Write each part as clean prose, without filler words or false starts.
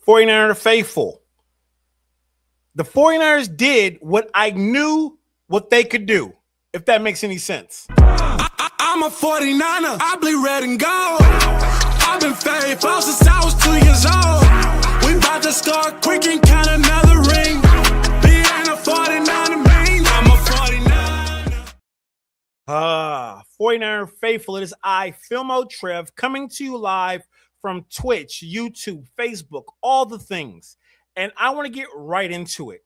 49er faithful. The 49ers did what I knew what they could do, if that makes any sense. I'm a 49er. I bleed red and gold. I've been faithful since I was 2 years old. We about to start quick and count another ring. Being a 49er means I'm a 49er. 49er faithful. It is I, Filmo Trev, coming to you live from Twitch, YouTube, Facebook, all the things. And I want to get right into it.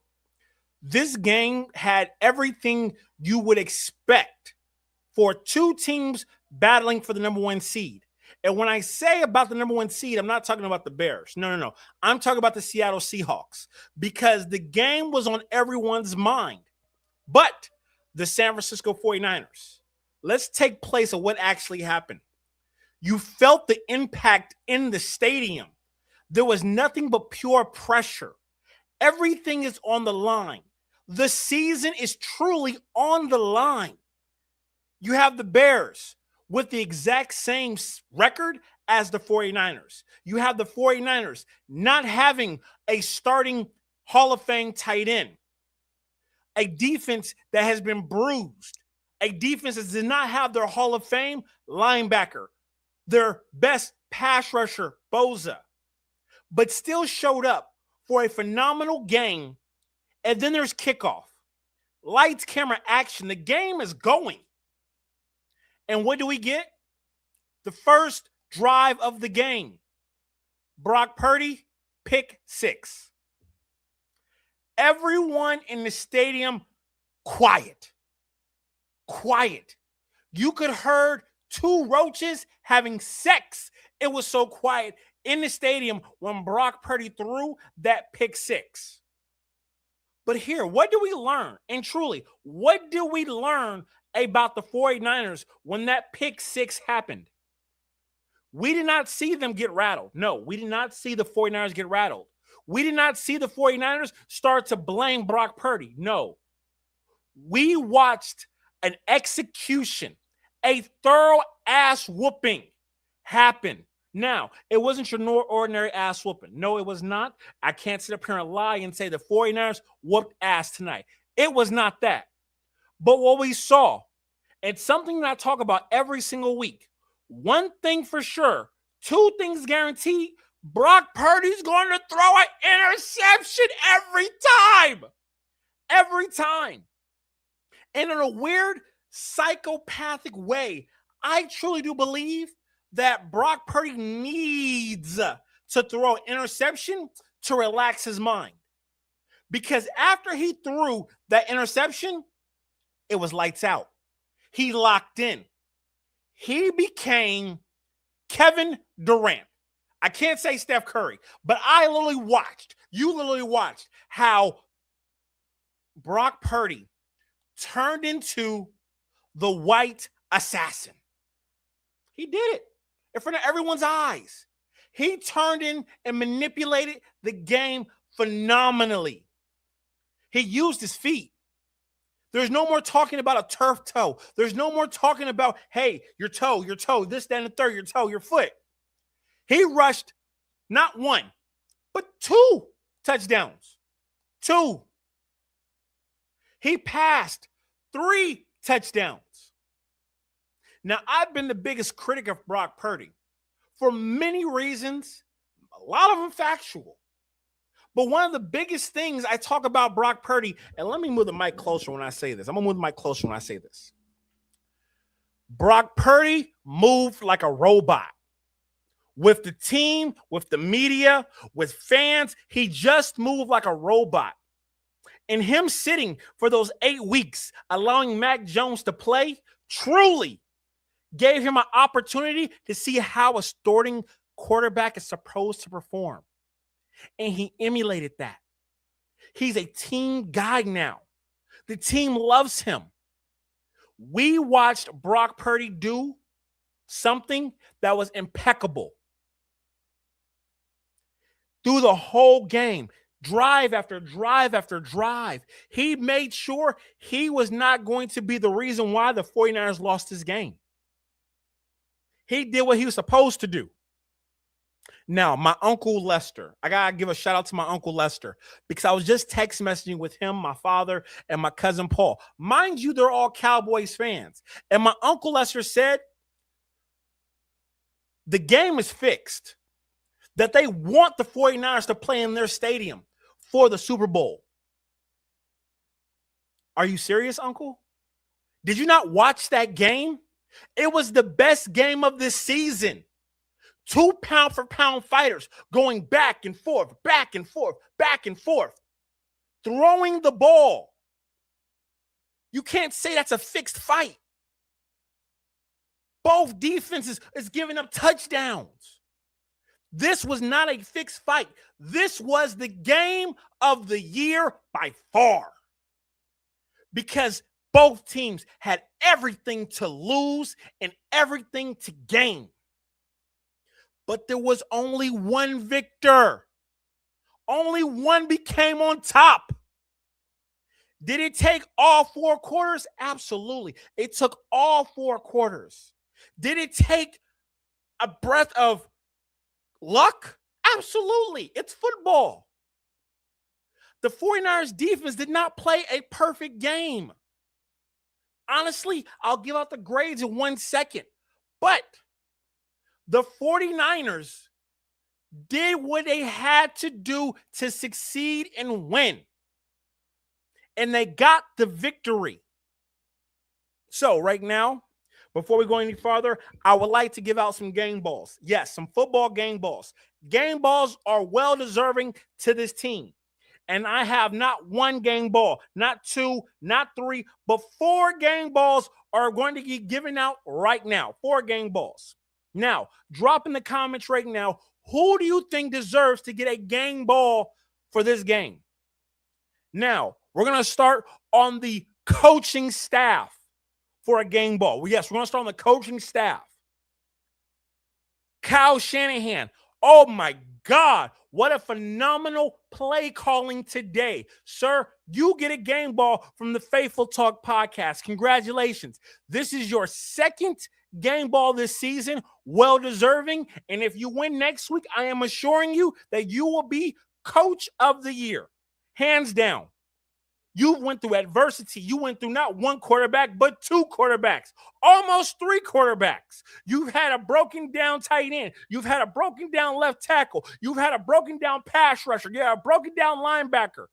This game had everything you would expect for two teams battling for the number one seed. And when I say about the number one seed, I'm not talking about the Bears. No. I'm talking about the Seattle Seahawks because the game was on everyone's mind. But the San Francisco 49ers, let's take place of what actually happened. You felt the impact in the stadium. There was nothing but pure pressure. Everything is on the line. The season is truly on the line. You have the Bears with the exact same record as the 49ers. You have the 49ers not having a starting Hall of Fame tight end, a defense that has been bruised, a defense that did not have their Hall of Fame linebacker, their best pass rusher, Bosa, but still showed up for a phenomenal game. And then there's kickoff. Lights, camera, action. The game is going. And what do we get? The first drive of the game. Brock Purdy, pick six. Everyone in the stadium, quiet. Quiet. You could heard two roaches having sex. It was so quiet in the stadium when Brock Purdy threw that pick six. But here, what do we learn? And truly, what do we learn about the 49ers when that pick six happened? We did not see them get rattled. No, we did not see the 49ers get rattled. We did not see the 49ers start to blame Brock Purdy. No. We watched an execution, a thorough ass whooping happen. Now, it wasn't your ordinary ass whooping. No, it was not. I can't sit up here and lie and say the 49ers whooped ass tonight. It was not that. But what we saw, it's something that I talk about every single week. One thing for sure, two things guaranteed, Brock Purdy's going to throw an interception every time. Every time. And in a weird psychopathic way, I truly do believe that Brock Purdy needs to throw an interception to relax his mind. Because after he threw that interception, it was lights out. He locked in. He became Kevin Durant. I can't say Steph Curry, but you literally watched how Brock Purdy turned into the white assassin. He did it in front of everyone's eyes. He turned in and manipulated the game phenomenally. He used his feet. There's no more talking about a turf toe. There's no more talking about, hey, your toe, this, that, and the third, your toe, your foot. He rushed not one, but two touchdowns. Two. He passed 3 touchdowns. Now, I've been the biggest critic of Brock Purdy for many reasons, a lot of them factual. But one of the biggest things I talk about Brock Purdy, and let me move the mic closer when I say this. I'm going to move the mic closer when I say this. Brock Purdy moved like a robot. With the team, with the media, with fans, he just moved like a robot. And him sitting for those 8 weeks, allowing Mac Jones to play, truly gave him an opportunity to see how a starting quarterback is supposed to perform. And he emulated that. He's a team guy now. The team loves him. We watched Brock Purdy do something that was impeccable. Through the whole game, drive after drive after drive, he made sure he was not going to be the reason why the 49ers lost this game. He did what he was supposed to do. Now, my Uncle Lester, I got to give a shout out to my Uncle Lester because I was just text messaging with him, my father, and my cousin Paul. Mind you, they're all Cowboys fans. And my Uncle Lester said the game is fixed, that they want the 49ers to play in their stadium for the Super Bowl. Are you serious, Uncle? Did you not watch that game? It was the best game of this season. 2 pound-for-pound fighters going back and forth, back and forth, back and forth, throwing the ball. You can't say that's a fixed fight. Both defenses is giving up touchdowns. This was not a fixed fight. This was the game of the year by far. Because both teams had everything to lose and everything to gain. But there was only one victor. Only one became on top. Did it take all 4 quarters? Absolutely. It took all 4 quarters. Did it take a breath of luck? Absolutely. It's football. The 49ers defense did not play a perfect game. Honestly, I'll give out the grades in 1 second. But the 49ers did what they had to do to succeed and win. And they got the victory. So right now, before we go any farther, I would like to give out some game balls. Yes, some football game balls. Game balls are well deserving to this team. And I have not 1 game ball, not 2, not 3, but 4 game balls are going to be given out right now. 4 game balls. Now, drop in the comments right now, who do you think deserves to get a game ball for this game? Now, we're going to start on the coaching staff for a game ball. Yes, we're going to start on the coaching staff. Kyle Shanahan. Oh, my God. What a phenomenal play calling today. Sir, you get a game ball from the Faithful Talk podcast. Congratulations. This is your 2nd game ball this season. Well deserving. And if you win next week, I am assuring you that you will be Coach of the Year. Hands down. You went through adversity. You went through not 1 quarterback, but 2 quarterbacks, almost 3 quarterbacks. You've had a broken down tight end. You've had a broken down left tackle. You've had a broken down pass rusher. You had a broken down linebacker.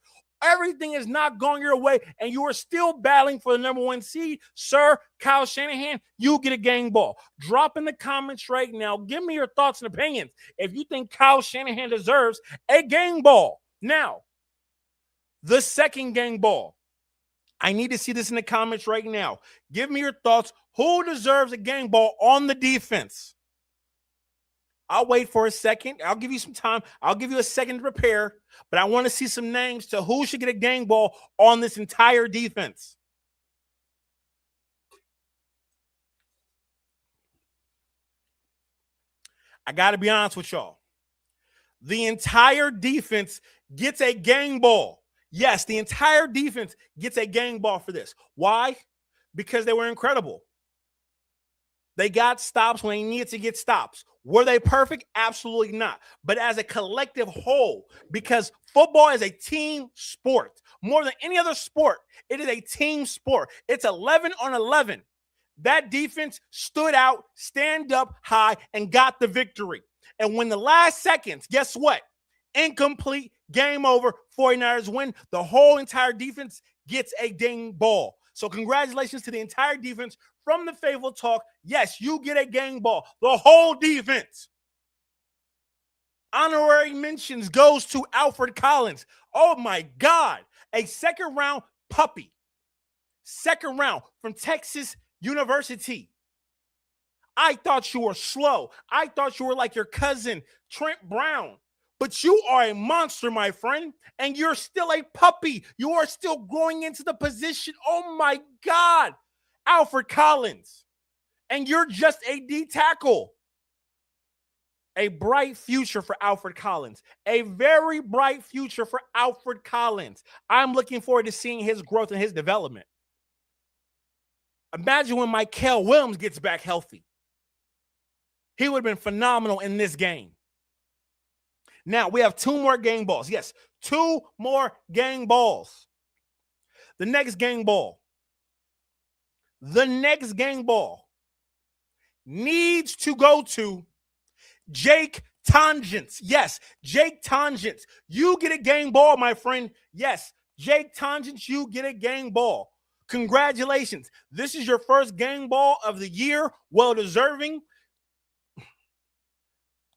Everything is not going your way, and you are still battling for the number 1 seed. Sir, Kyle Shanahan, you get a game ball. Drop in the comments right now. Give me your thoughts and opinions if you think Kyle Shanahan deserves a game ball. Now, the 2nd game ball. I need to see this in the comments right now. Give me your thoughts. Who deserves a game ball on the defense? I'll wait for a second. I'll give you some time. I'll give you a second to prepare. But I want to see some names to who should get a game ball on this entire defense. I got to be honest with y'all. The entire defense gets a game ball. Yes, the entire defense gets a game ball for this. Why? Because they were incredible. They got stops when they needed to get stops. Were they perfect? Absolutely not. But as a collective whole, because football is a team sport. More than any other sport, it is a team sport. It's 11 on 11. That defense stood out, stand up high, and got the victory. And when the last seconds, guess what? Incomplete, game over, 49ers win. The whole entire defense gets a ding ball. So congratulations to the entire defense from the Faithful Talk. Yes, you get a game ball. The whole defense. Honorary mentions goes to Alfred Collins. Oh, my God. A 2nd round puppy. 2nd round from Texas University. I thought you were slow. I thought you were like your cousin, Trent Brown. But you are a monster, my friend, and you're still a puppy. You are still growing into the position. Oh, my God. Alfred Collins. And you're just a D tackle. A bright future for Alfred Collins. A very bright future for Alfred Collins. I'm looking forward to seeing his growth and his development. Imagine when Mikael Williams gets back healthy. He would have been phenomenal in this game. Now, we have 2 more gang balls. Yes, 2 more gang balls. The next gang ball needs to go to Jake Tangents. Yes, Jake Tangents. You get a gang ball, my friend. Yes, Jake Tangents, you get a gang ball. Congratulations. This is your first gang ball of the year. Well deserving.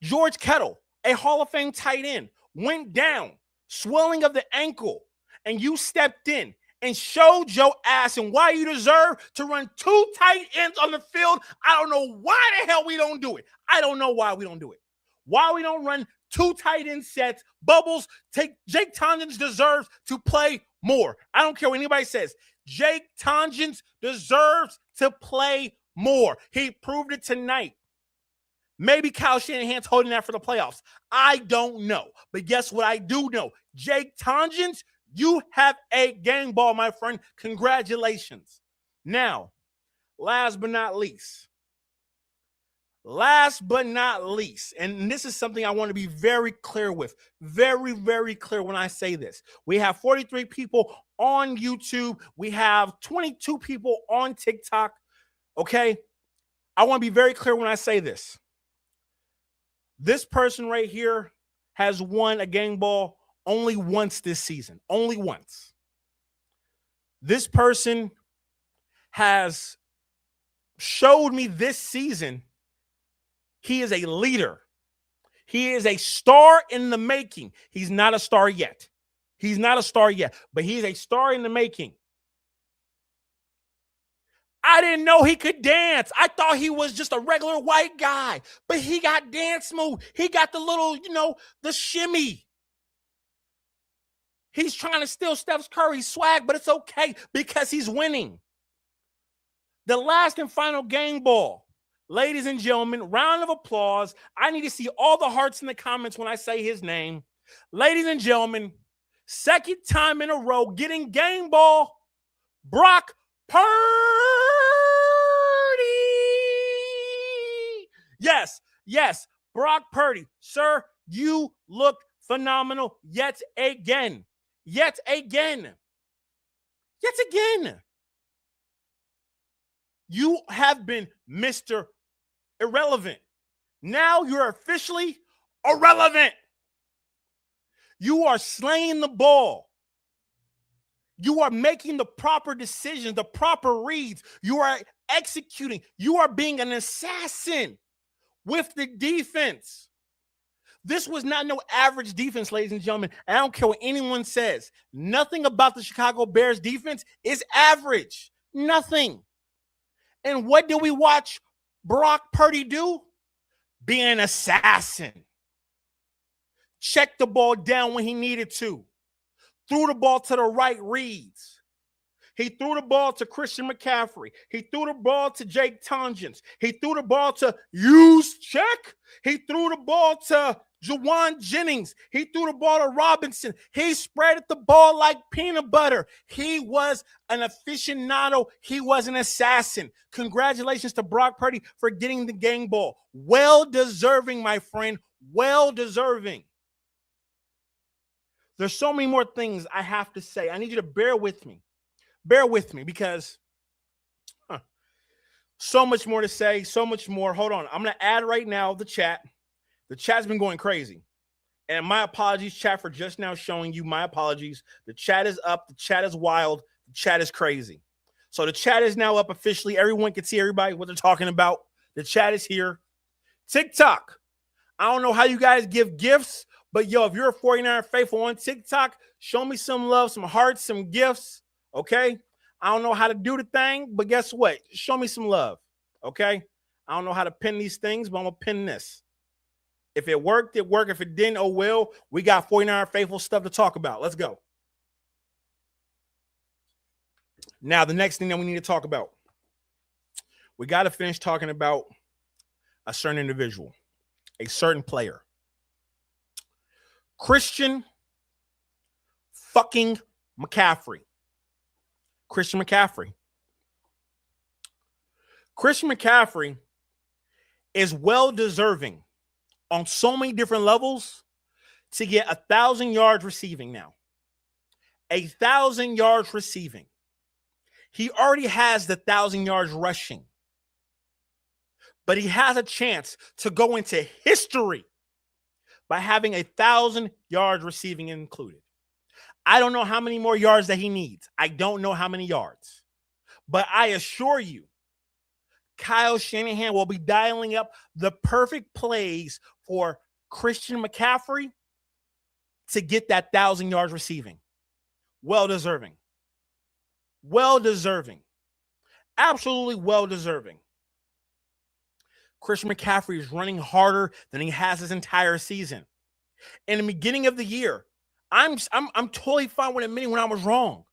George Kittle, a Hall of Fame tight end, went down, swelling of the ankle, and you stepped in and showed your ass and why you deserve to run 2 tight ends on the field. I don't know why the hell we don't do it. I don't know why we don't do it. Why we don't run 2 tight end sets. Bubbles, Jake Tangents deserves to play more. I don't care what anybody says. Jake Tangents deserves to play more. He proved it tonight. Maybe Kyle Shanahan's holding that for the playoffs. I don't know. But guess what I do know? Jake Tangents, you have a gang ball, my friend. Congratulations. Now, last but not least, and this is something I want to be very clear with, very, very clear when I say this. We have 43 people on YouTube. We have 22 people on TikTok, okay? I want to be very clear when I say this. This person right here has won a gang ball only once this season. Only once. This person has showed me this season he is a leader. He is a star in the making. He's not a star yet. He's not a star yet, but he's a star in the making. I didn't know he could dance. I thought he was just a regular white guy, but he got dance move. He got the little, the shimmy. He's trying to steal Steph Curry's swag, but it's okay because he's winning. The last and final gang ball. Ladies and gentlemen, round of applause. I need to see all the hearts in the comments when I say his name. Ladies and gentlemen, second time in a row getting gang ball, Brock Purdy. Yes, Brock Purdy. Sir, you look phenomenal yet again. Yet again. You have been Mr. Irrelevant. Now you're officially irrelevant. You are slaying the ball. You are making the proper decisions, the proper reads. You are executing. You are being an assassin with the defense. This was not no average defense, ladies and gentlemen. I don't care what anyone says. Nothing about the Chicago Bears defense is average. Nothing. And what did we watch Brock Purdy do? Be an assassin. Check the ball down when he needed to. Threw the ball to the right reads. He threw the ball to Christian McCaffrey. He threw the ball to Jake Tangents. He threw the ball to Check. He threw the ball to Jauan Jennings. He threw the ball to Robinson. He spread the ball like peanut butter. He was an aficionado. He was an assassin. Congratulations to Brock Purdy for getting the gang ball. Well deserving, my friend. Well deserving. There's so many more things I have to say. I need you to bear with me. Bear with me because so much more to say, so much more. Hold on. I'm going to add right now the chat. The chat's been going crazy. And my apologies, chat, for just now showing you my apologies. The chat is up. The chat is wild. The chat is crazy. So the chat is now up officially. Everyone can see everybody what they're talking about. The chat is here. TikTok. I don't know how you guys give gifts, but yo, if you're a 49er faithful on TikTok, show me some love, some hearts, some gifts. Okay? I don't know how to do the thing, but guess what? Show me some love. Okay? I don't know how to pin these things, but I'm going to pin this. If it worked, it worked. If it didn't, oh well. We got 49er faithful stuff to talk about. Let's go. Now, the next thing that we need to talk about. We got to finish talking about a certain individual, a certain player. Christian fucking McCaffrey. Christian McCaffrey. Christian McCaffrey is well deserving on so many different levels to get 1,000 yards receiving now. 1,000 yards receiving. He already has the 1,000 yards rushing. But he has a chance to go into history by having 1,000 yards receiving included. I don't know how many more yards that he needs. I don't know how many yards. But I assure you, Kyle Shanahan will be dialing up the perfect plays for Christian McCaffrey to get that 1,000 yards receiving. Well-deserving. Well-deserving. Absolutely well-deserving. Christian McCaffrey is running harder than he has his entire season. In the beginning of the year, I'm totally fine with admitting when I was wrong.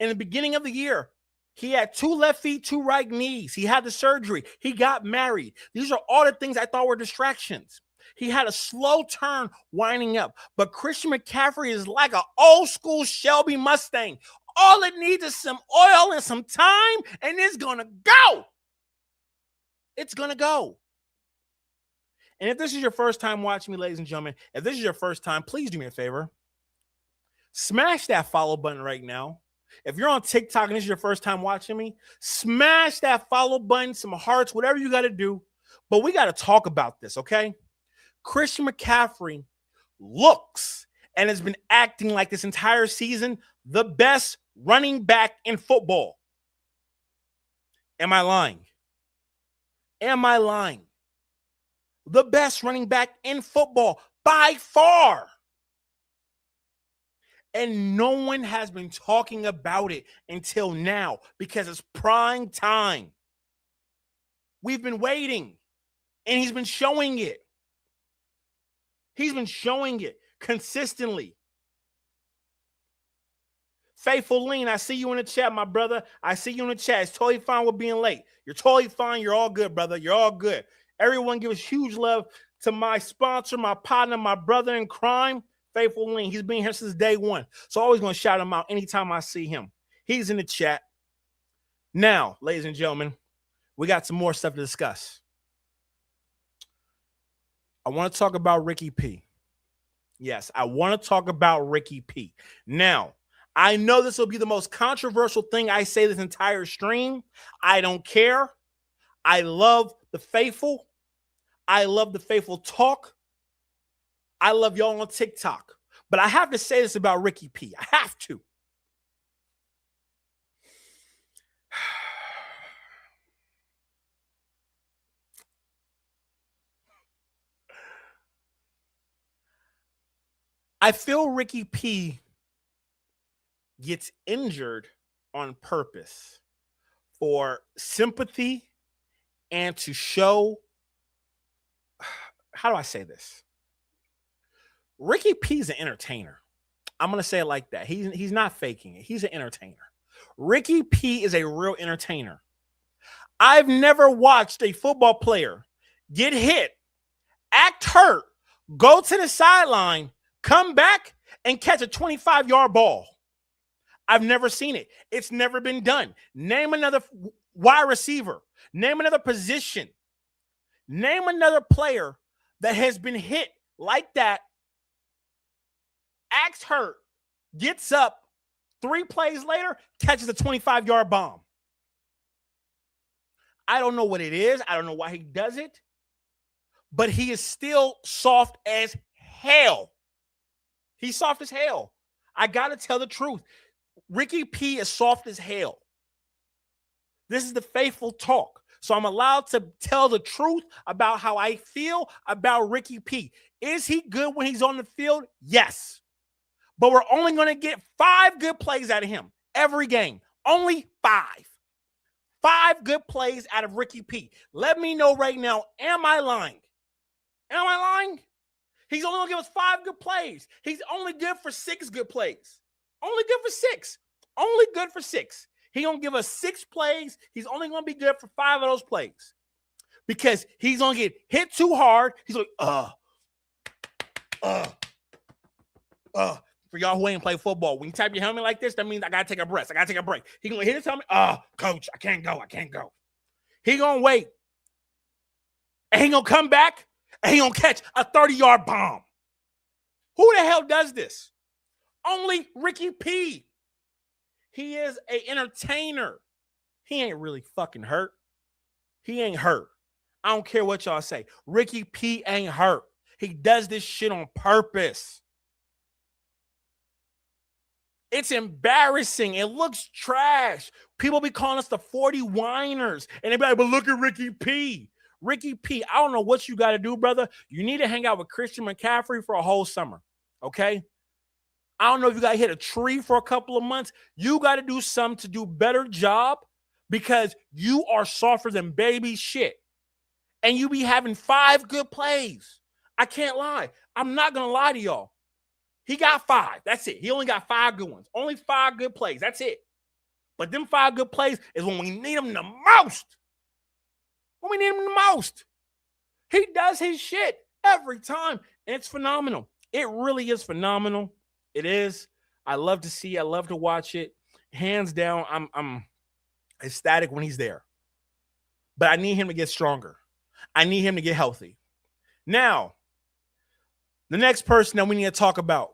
In the beginning of the year, he had 2 left feet, 2 right knees. He had the surgery. He got married. These are all the things I thought were distractions. He had a slow turn winding up. But Christian McCaffrey is like an old school Shelby Mustang. All it needs is some oil and some time, and it's going to go. It's going to go. And if this is your first time watching me, ladies and gentlemen, if this is your first time, please do me a favor. Smash that follow button right now. If you're on TikTok and this is your first time watching me, smash that follow button, some hearts, whatever you got to do. But we got to talk about this, okay? Christian McCaffrey looks and has been acting like this entire season the best running back in football. Am I lying? Am I lying? The best running back in football by far. And no one has been talking about it until now because it's prime time. We've been waiting, and he's been showing it. He's been showing it consistently. Faithful Lean, I see you in the chat, my brother. I see you in the chat. It's totally fine with being late. You're totally fine. You're all good, brother. You're all good. Everyone give us huge love to my sponsor, my partner, my brother in crime, Faithful Lean. He's been here since day one. So always going to shout him out anytime I see him. He's in the chat. Now, ladies and gentlemen, we got some more stuff to discuss. I want to talk about Ricky P. Yes, I want to talk about Ricky P. Now, I know this will be the most controversial thing I say this entire stream. I don't care. I love the faithful. I love the faithful talk. I love y'all on TikTok. But I have to say this about Ricky P. I have to. I feel Ricky P gets injured on purpose for sympathy and to show, how do I say this? Ricky P is an entertainer. I'm going to say it like that. He's not faking it. He's an entertainer. Ricky P is a real entertainer. I've never watched a football player get hit, act hurt, go to the sideline, come back, and catch a 25-yard ball. I've never seen it. It's never been done. Name another wide receiver. Name another position. Name another player that has been hit like that, acts hurt, gets up, 3 plays later, catches a 25-yard bomb. I don't know what it is. I don't know why he does it. But he is still soft as hell. He's soft as hell. I got to tell the truth. Ricky P is soft as hell. This is the faithful talk. So I'm allowed to tell the truth about how I feel about Ricky P. Is he good when he's on the field? Yes. But we're only going to get 5 good plays out of him every game. Only 5. 5 good plays out of Ricky P. Let me know right now, am I lying? Am I lying? He's only going to give us 5 good plays. He's only good for 6 good plays. Only good for 6. Only good for 6. He's going to give us 6 plays. He's only going to be good for 5 of those plays. Because he's going to get hit too hard. He's like, For y'all who ain't play football, when you tap your helmet like this, that means I got to take a breath. I got to take a break. He's going to hit his helmet. Coach, I can't go. He's going to wait. And he's going to come back, and he's going to catch a 30-yard bomb. Who hell does this? Only Ricky P. He is an entertainer. He ain't really fucking hurt. He ain't hurt. I don't care what y'all say. Ricky P ain't hurt. He does this shit on purpose. It's embarrassing. It looks trash. People be calling us the 40 whiners. And they be like, but look at Ricky P. Ricky P, I don't know what you got to do, brother. You need to hang out with Christian McCaffrey for a whole summer, okay? I don't know if you got to hit a tree for a couple of months. You got to do something to do a better job because you are softer than baby shit. And you be having 5 good plays. I can't lie. I'm not going to lie to y'all. He got 5. That's it. He only got 5 good ones. Only 5 good plays. That's it. But them 5 good plays is when we need them the most. When we need him the most. He does his shit every time. And it's phenomenal. It really is phenomenal. It is. I love to see it. I love to watch it. Hands down, I'm ecstatic when he's there. But I need him to get stronger. I need him to get healthy. Now, the next person that we need to talk about.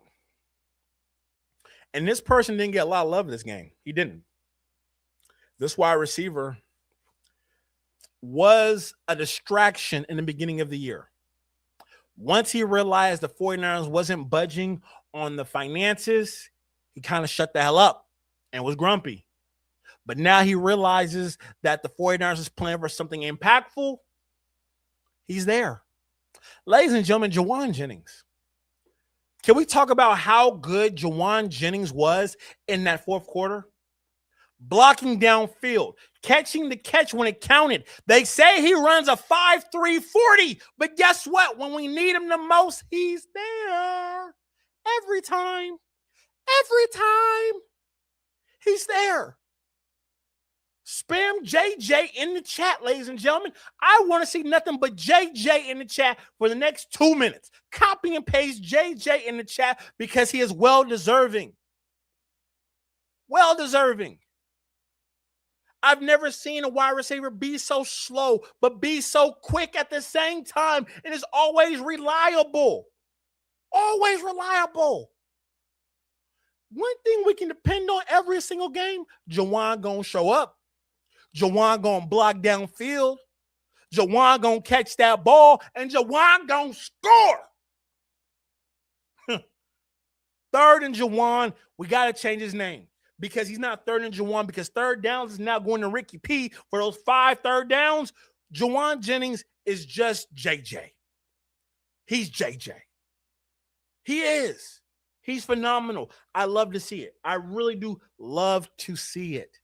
And this person didn't get a lot of love in this game. He didn't. This wide receiver was a distraction in the beginning of the year. Once he realized the 49ers wasn't budging on the finances, he kind of shut the hell up and was grumpy. But now he realizes that the 49ers is playing for something impactful. He's there. Ladies and gentlemen, Jauan Jennings. Can we talk about how good Jauan Jennings was in that fourth quarter? Blocking downfield, catching the catch when it counted. They say he runs a 5.3 40, but guess what? When we need him the most, he's there. Every time. He's there. Spam JJ in the chat, ladies and gentlemen. I want to see nothing but JJ in the chat for the next 2 minutes. Copy and paste JJ in the chat because he is well-deserving. Well-deserving. I've never seen a wide receiver be so slow, but be so quick at the same time. And is always reliable. Always reliable. One thing we can depend on every single game, Jauan gonna show up. Jauan gonna block downfield. Jauan gonna catch that ball. And Jauan gonna score. Third and Jauan, we got to change his name. Because he's not third and Jauan, because third downs is now going to Ricky P. For those 5 third downs, Jauan Jennings is just JJ. He's JJ. He is. He's phenomenal. I love to see it. I really do love to see it.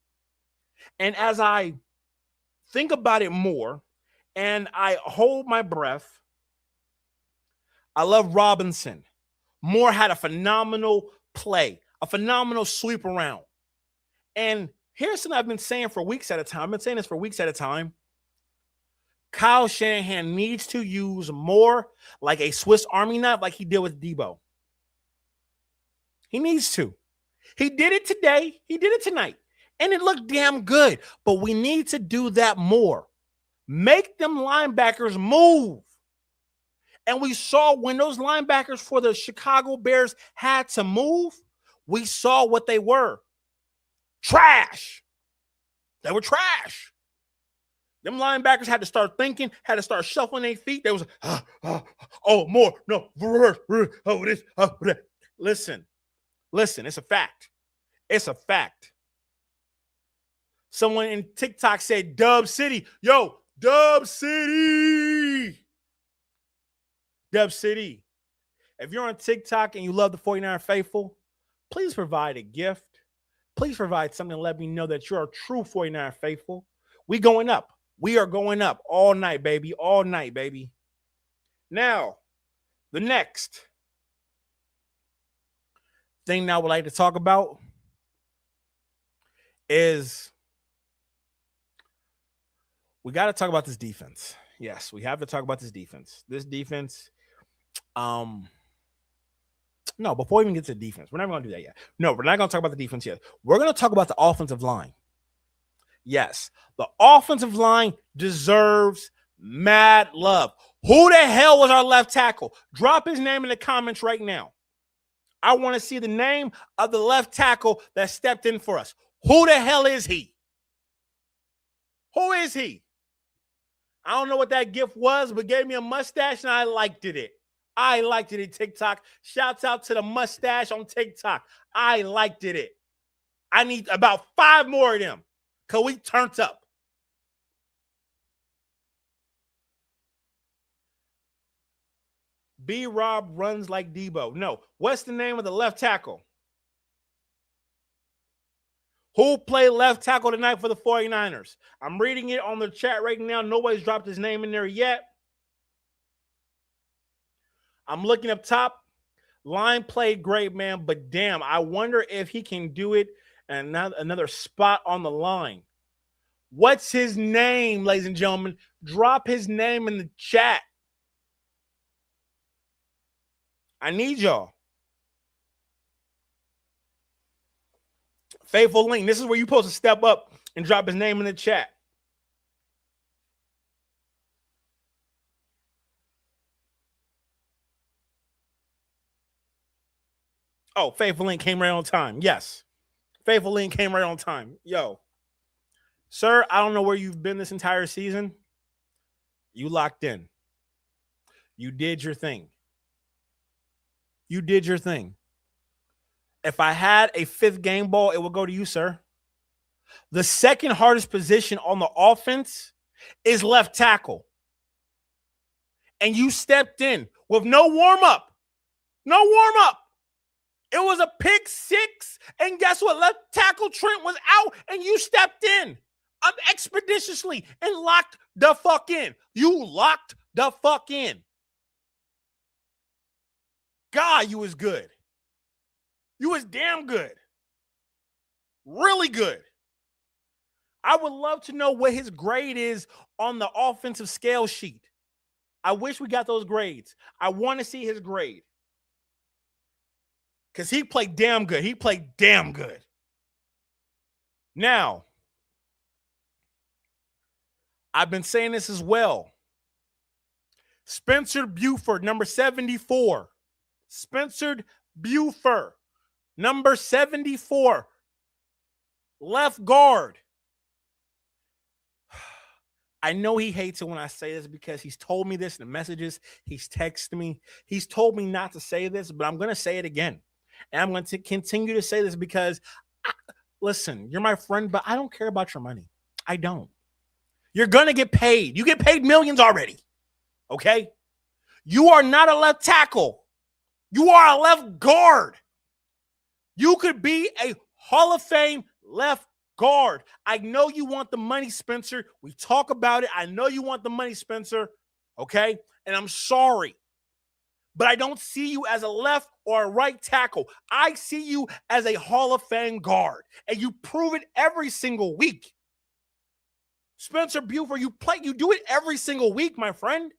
And as I think about it more and I hold my breath, I love Robinson. Moore had a phenomenal play, a phenomenal sweep around. And here's something I've been saying for weeks at a time. I've been saying this for weeks at a time. Kyle Shanahan needs to use more like a Swiss Army knife like he did with Debo. He needs to. He did it today. He did it tonight. And it looked damn good. But we need to do that more. Make them linebackers move. And we saw when those linebackers for the Chicago Bears had to move, we saw what they were. Trash. They were trash. Them linebackers had to start thinking, had to start shuffling their feet. They was, more, no, this, that. Listen, it's a fact. It's a fact. Someone in TikTok said, Dub City. Yo, Dub City. Dub City. If you're on TikTok and you love the 49er faithful, please provide a gift. Please provide something to let me know that you're a true 49er faithful. We going up. We are going up all night, baby. All night, baby. Now, the next thing that I would like to talk about is we got to talk about this defense. Yes, we have to talk about this defense. This defense, no, before we even get to the defense, we're not going to do that yet. No, we're not going to talk about the defense yet. We're going to talk about the offensive line. Yes, the offensive line deserves mad love. Who the hell was our left tackle? Drop his name in the comments right now. I want to see the name of the left tackle that stepped in for us. Who the hell is he? Who is he? I don't know what that gift was, but gave me a mustache and I liked it. I liked it at TikTok. Shouts out to the mustache on TikTok. I liked it. I need about 5 more of them because we turned up. B-Rob runs like Debo. No. What's the name of the left tackle? Who played left tackle tonight for the 49ers? I'm reading it on the chat right now. Nobody's dropped his name in there yet. I'm looking up top. Line played great, man, but damn, I wonder if he can do it and another spot on the line. What's his name, ladies and gentlemen? Drop his name in the chat. I need y'all. Faithful Link, this is where you're supposed to step up and drop his name in the chat. Oh, Faithful Link came right on time. Yes. Faithful Link came right on time. Yo. Sir, I don't know where you've been this entire season. You locked in. You did your thing. You did your thing. If I had a 5th game ball, it would go to you, sir. The second hardest position on the offense is left tackle. And you stepped in with no warm-up. No warm-up. It was a pick 6. And guess what? Left tackle Trent was out, and you stepped in expeditiously and locked the fuck in. You locked the fuck in. God, you was good. You was damn good. Really good. I would love to know what his grade is on the offensive scale sheet. I wish we got those grades. I want to see his grade. Because he played damn good. He played damn good. Now, I've been saying this as well. Spencer Buford, number 74. Spencer Buford, number 74. Left guard. I know he hates it when I say this because he's told me this in the messages. He's texted me. He's told me not to say this, but I'm going to say it again. And I'm going to continue to say this because, listen, you're my friend, but I don't care about your money. I don't. You're going to get paid. You get paid millions already. Okay? You are not a left tackle. You are a left guard. You could be a Hall of Fame left guard. I know you want the money, Spencer. We talk about it. I know you want the money, Spencer. Okay? And I'm sorry. But I don't see you as a left or a right tackle. I see you as a Hall of Fame guard. And you prove it every single week. Spencer Buford, you do it every single week, my friend.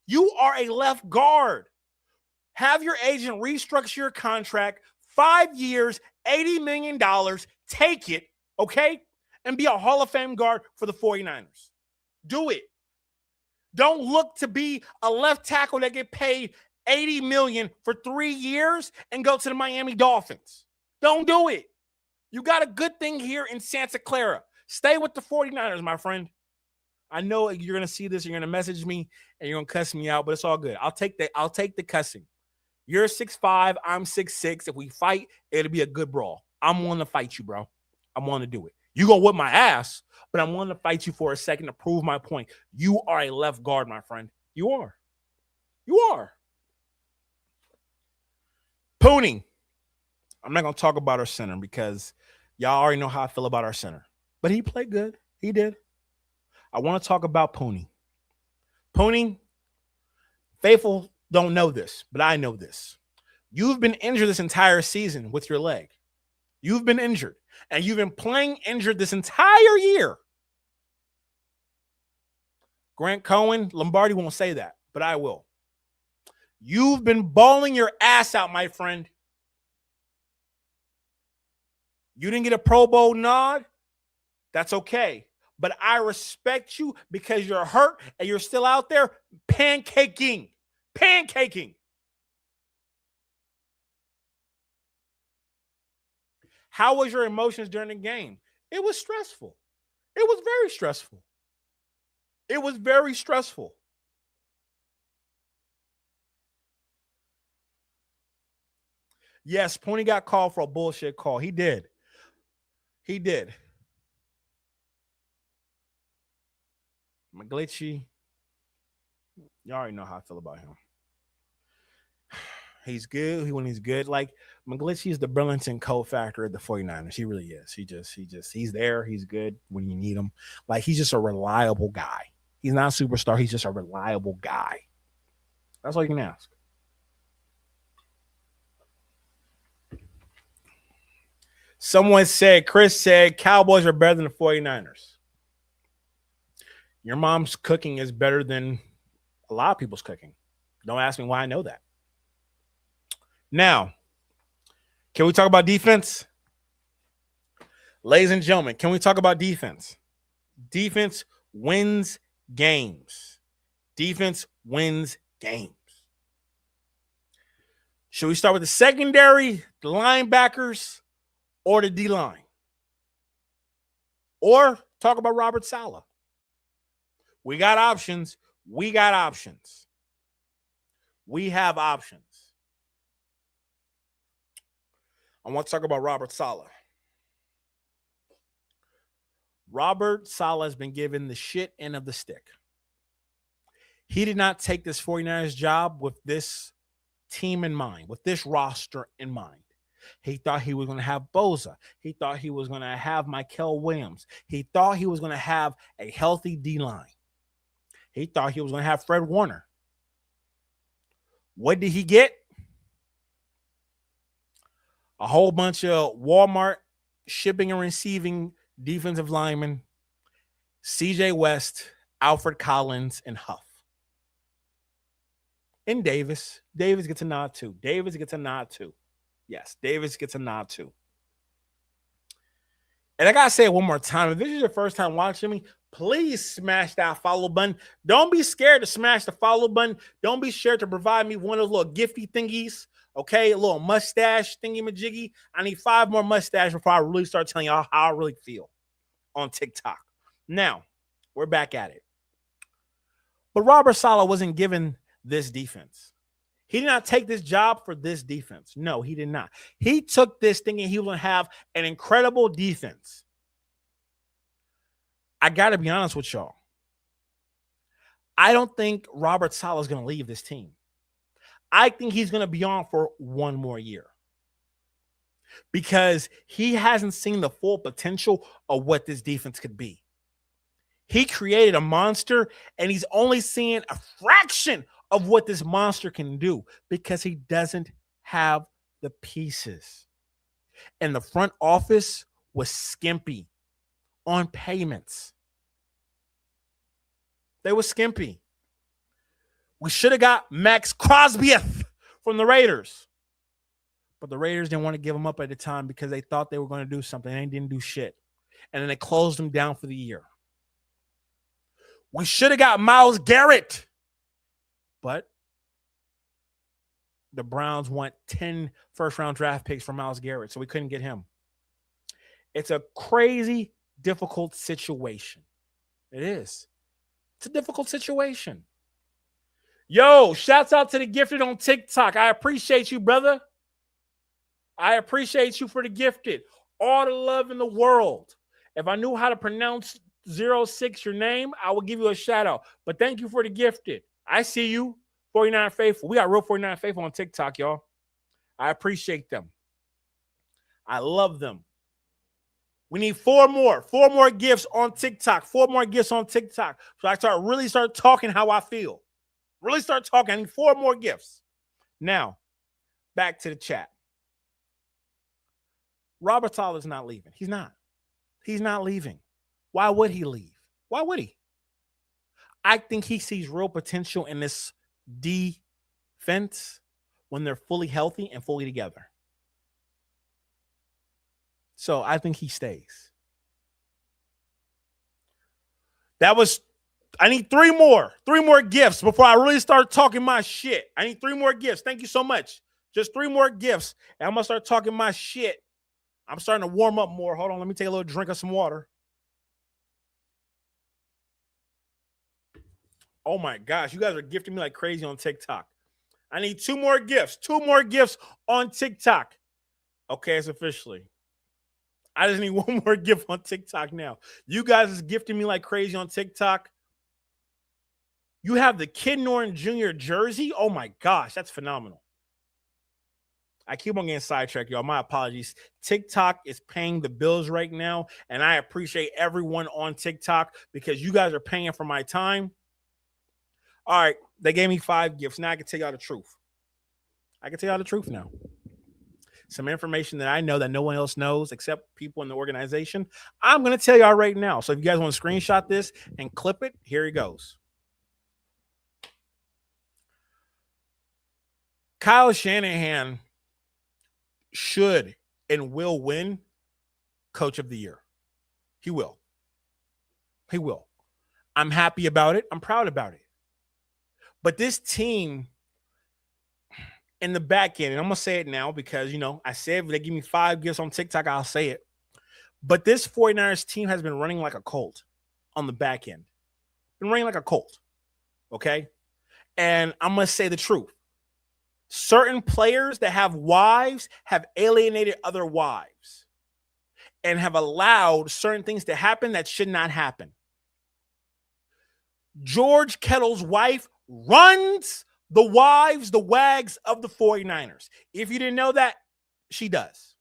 You are a left guard. Have your agent restructure your contract, 5 years, $80 million, take it, okay? And be a Hall of Fame guard for the 49ers. Do it. Don't look to be a left tackle that get paid $80 million for 3 years and go to the Miami Dolphins. Don't do it. You got a good thing here in Santa Clara. Stay with the 49ers, my friend. I know you're going to see this. You're going to message me and you're going to cuss me out, but it's all good. I'll take the cussing. You're 6'5", I'm 6'6". If we fight, it'll be a good brawl. I'm willing to fight you, bro. I'm willing to do it. You're going to whip my ass, but I'm willing to fight you for a second to prove my point. You are a left guard, my friend. You are. You are. Pooney. I'm not going to talk about our center because y'all already know how I feel about our center. But he played good. He did. I want to talk about Pooney. Pooney, faithful don't know this, but I know this. You've been injured this entire season with your leg. You've been injured. And you've been playing injured this entire year. Grant Cohen, Lombardi won't say that, but I will. You've been balling your ass out, my friend. You didn't get a Pro Bowl nod. That's okay. But I respect you because you're hurt and you're still out there pancaking. Pancaking. How was your emotions during the game? It was stressful. It was very stressful. It was very stressful. Yes, Pony got called for a bullshit call. He did. He did. McGlinchey, you already know how I feel about him. He's good. When he's good, like McGlinchey is the Burlington co-factor of the 49ers. He really is. He's there. He's good when you need him. Like, he's just a reliable guy. He's not a superstar. He's just a reliable guy. That's all you can ask. Someone said, Chris said, Cowboys are better than the 49ers. Your mom's cooking is better than a lot of people's cooking. Don't ask me why I know that. Now, can we talk about defense? Ladies and gentlemen, can we talk about defense? Defense wins games. Defense wins games. Should we start with the secondary, the linebackers, or the D-line? Or talk about Robert Saleh? We got options. We got options. We have options. I want to talk about Robert Saleh. Robert Saleh has been given the shit end of the stick. He did not take this 49ers job with this team in mind, with this roster in mind. He thought he was going to have Bosa. He thought he was going to have Michael Williams. He thought he was going to have a healthy D-line. He thought he was going to have Fred Warner. What did he get? A whole bunch of Walmart shipping and receiving defensive linemen, CJ West, Alfred Collins, and Huff. And Davis. Davis gets a nod too. Yes, Davis gets a nod too. And I got to say it one more time. If this is your first time watching me, please smash that follow button. Don't be scared to smash the follow button. Don't be scared to provide me one of those little gifty thingies. Okay, a little mustache thingy-majiggy. I need 5 more mustaches before I really start telling y'all how I really feel on TikTok. Now, we're back at it. But Robert Saleh wasn't given this defense. He did not take this job for this defense. No, he did not. He took this thinking he was going to have an incredible defense. I got to be honest with y'all. I don't think Robert Saleh is going to leave this team. I think he's going to be on for one more year because he hasn't seen the full potential of what this defense could be. He created a monster, and he's only seeing a fraction of what this monster can do because he doesn't have the pieces. And the front office was skimpy on payments. They were skimpy. We should have got Max Crosby from the Raiders. But the Raiders didn't want to give him up at the time because they thought they were going to do something. They didn't do shit. And then they closed him down for the year. We should have got Myles Garrett. But the Browns want 10 first-round draft picks for Myles Garrett, so we couldn't get him. It's a crazy, difficult situation. It is. It's a difficult situation. Yo, shouts out to the gifted on TikTok. I appreciate you, brother. I appreciate you for the gifted. All the love in the world. If I knew how to pronounce 06, your name, I would give you a shout out. But thank you for the gifted. I see you, 49 Faithful. We got real 49 Faithful on TikTok, y'all. I appreciate them. I love them. We need 4 more gifts on TikTok. 4 more gifts on TikTok. So I really start talking how I feel. Really start talking. I need 4 more gifts. Now, back to the chat. Robert Saleh is not leaving. He's not. He's not leaving. Why would he leave? Why would he? I think he sees real potential in this defense when they're fully healthy and fully together. So I think he stays. I need 3 more gifts before I really start talking my shit. I need 3 more gifts. Thank you so much. Just 3 more gifts. And I'm going to start talking my shit I'm starting to warm up more. Hold on. Let me take a little drink of some water. Oh my gosh. You guys are gifting me like crazy on TikTok. I need 2 more gifts. 2 more gifts on TikTok. Okay, it's officially. I just need 1 more gift on TikTok now. You guys is gifting me like crazy on TikTok. You have the Kid Norton Jr. jersey. Oh my gosh, that's phenomenal. I keep on getting sidetracked, y'all. My apologies. TikTok is paying the bills right now, and I appreciate everyone on TikTok because you guys are paying for my time. All right, they gave me 5 gifts. Now I can tell y'all the truth. I can tell y'all the truth now. Some information that I know that no one else knows except people in the organization. I'm going to tell y'all right now. So if you guys want to screenshot this and clip it, here it goes. Kyle Shanahan should and will win Coach of the Year. He will. He will. I'm happy about it. I'm proud about it. But this team in the back end, and I'm going to say it now because, I said if they give me 5 gifts on TikTok, I'll say it. But this 49ers team has been running like a cult on the back end. Been running like a cult. Okay? And I'm going to say the truth. Certain players that have wives have alienated other wives and have allowed certain things to happen that should not happen. George Kittle's wife runs the wives, the wags of the 49ers. If you didn't know that, she does.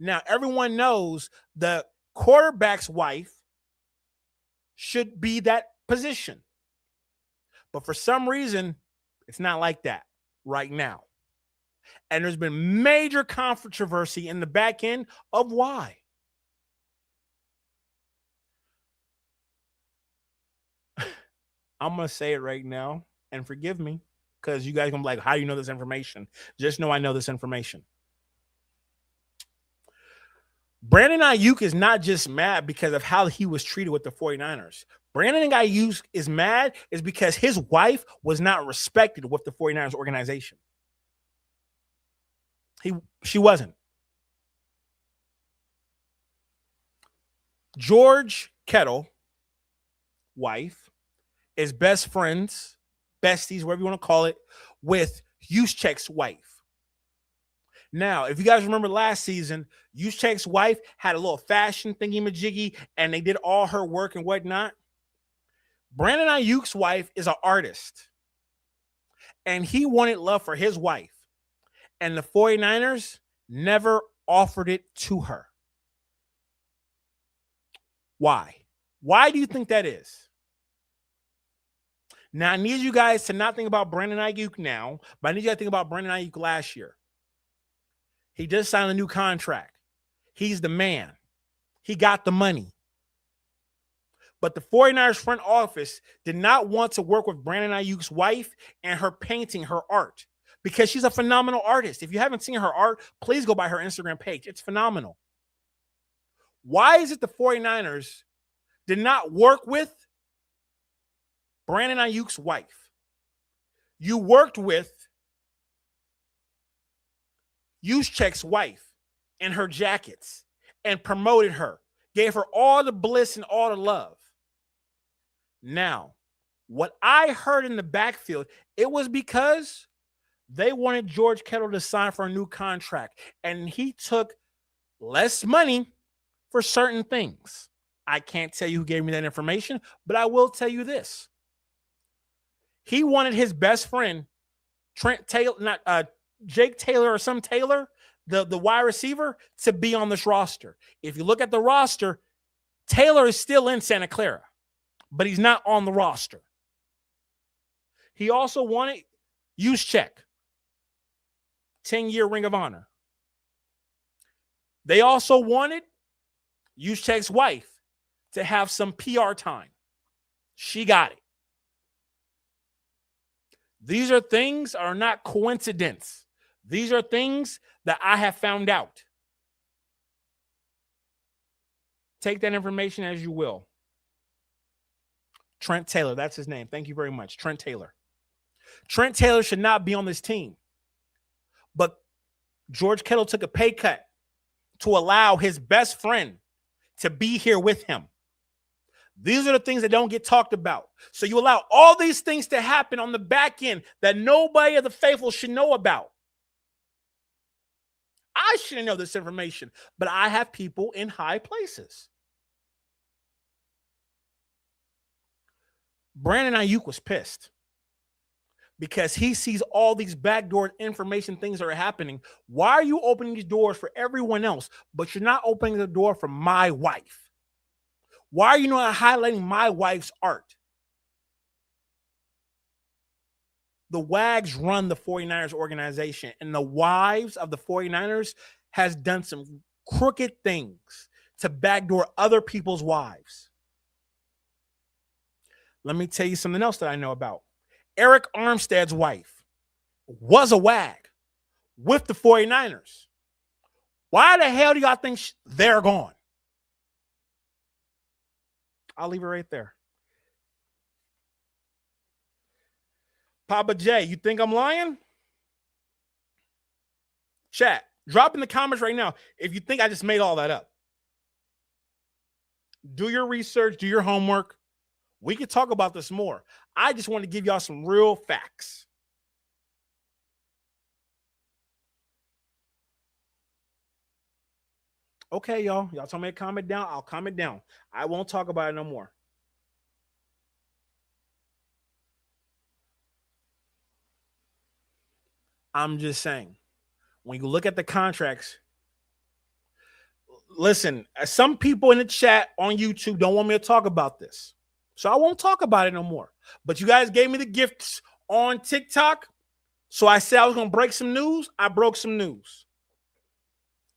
Now, everyone knows the quarterback's wife should be that position. But for some reason, it's not like that right now. And there's been major controversy in the back end of why. I'm going to say it right now. And forgive me, because you guys are going to be like, how do you know this information? Just know I know this information. Brandon Ayuk is not just mad because of how he was treated with the 49ers. Brandon Ayuk is mad is because his wife was not respected with the 49ers organization. She wasn't. George Kittle, wife, is best friends, besties, whatever you want to call it, with Juszczyk's wife. Now, if you guys remember last season, Juszczyk's wife had a little fashion thingy-majiggy, and they did all her work and whatnot. Brandon Ayuk's wife is an artist, and he wanted love for his wife, and the 49ers never offered it to her. Why? Why do you think that is? Now, I need you guys to not think about Brandon Ayuk now, but I need you to think about Brandon Ayuk last year. He just signed a new contract. He's the man. He got the money. But the 49ers front office did not want to work with Brandon Ayuk's wife and her painting, her art, because she's a phenomenal artist. If you haven't seen her art, please go by her Instagram page. It's phenomenal. Why is it the 49ers did not work with Brandon Ayuk's wife? You worked with Juszczyk's wife and her jackets and promoted her, gave her all the bliss and all the love. Now, what I heard in the backfield, it was because they wanted George Kittle to sign for a new contract, and he took less money for certain things. I can't tell you who gave me that information, but I will tell you this. He wanted his best friend, Trent Taylor, Jake Taylor or some Taylor, the wide receiver, to be on this roster. If you look at the roster, Taylor is still in Santa Clara, but he's not on the roster. He also wanted Juszczyk, 10-year Ring of Honor. They also wanted Juszczyk's wife to have some PR time. She got it. These are things that are not coincidence. These are things that I have found out. Take that information as you will. Trent Taylor, that's his name. Thank you very much. Trent Taylor. Trent Taylor should not be on this team. But George Kittle took a pay cut to allow his best friend to be here with him. These are the things that don't get talked about. So you allow all these things to happen on the back end that nobody of the faithful should know about. I shouldn't know this information, but I have people in high places. Brandon Ayuk was pissed because he sees all these backdoor information things that are happening. Why are you opening these doors for everyone else, but you're not opening the door for my wife? Why are you not highlighting my wife's art? The Wags run the 49ers organization, and the wives of the 49ers has done some crooked things to backdoor other people's wives. Let me tell you something else that I know about. Eric Armstead's wife was a Wag with the 49ers. Why the hell do y'all think they're gone? I'll leave it right there. Papa J, you think I'm lying? Chat, drop in the comments right now if you think I just made all that up. Do your research, do your homework. We can talk about this more. I just want to give y'all some real facts. Okay, y'all. Y'all told me to calm it down. I'll calm it down. I won't talk about it no more. I'm just saying, when you look at the contracts, listen, some people in the chat on YouTube don't want me to talk about this. So I won't talk about it no more. But you guys gave me the gifts on TikTok. So I said I was going to break some news. I broke some news.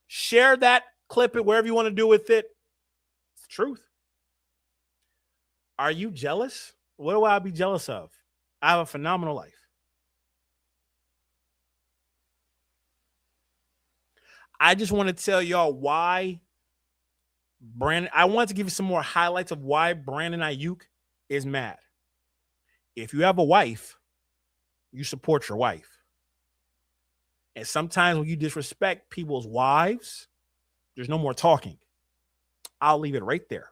Share that, clip it, wherever you want to do with it. It's the truth. Are you jealous? What do I be jealous of? I have a phenomenal life. I just want to tell y'all why Brandon. I want to give you some more highlights of why Brandon Ayuk is mad. If you have a wife, you support your wife. And sometimes when you disrespect people's wives, there's no more talking. I'll leave it right there.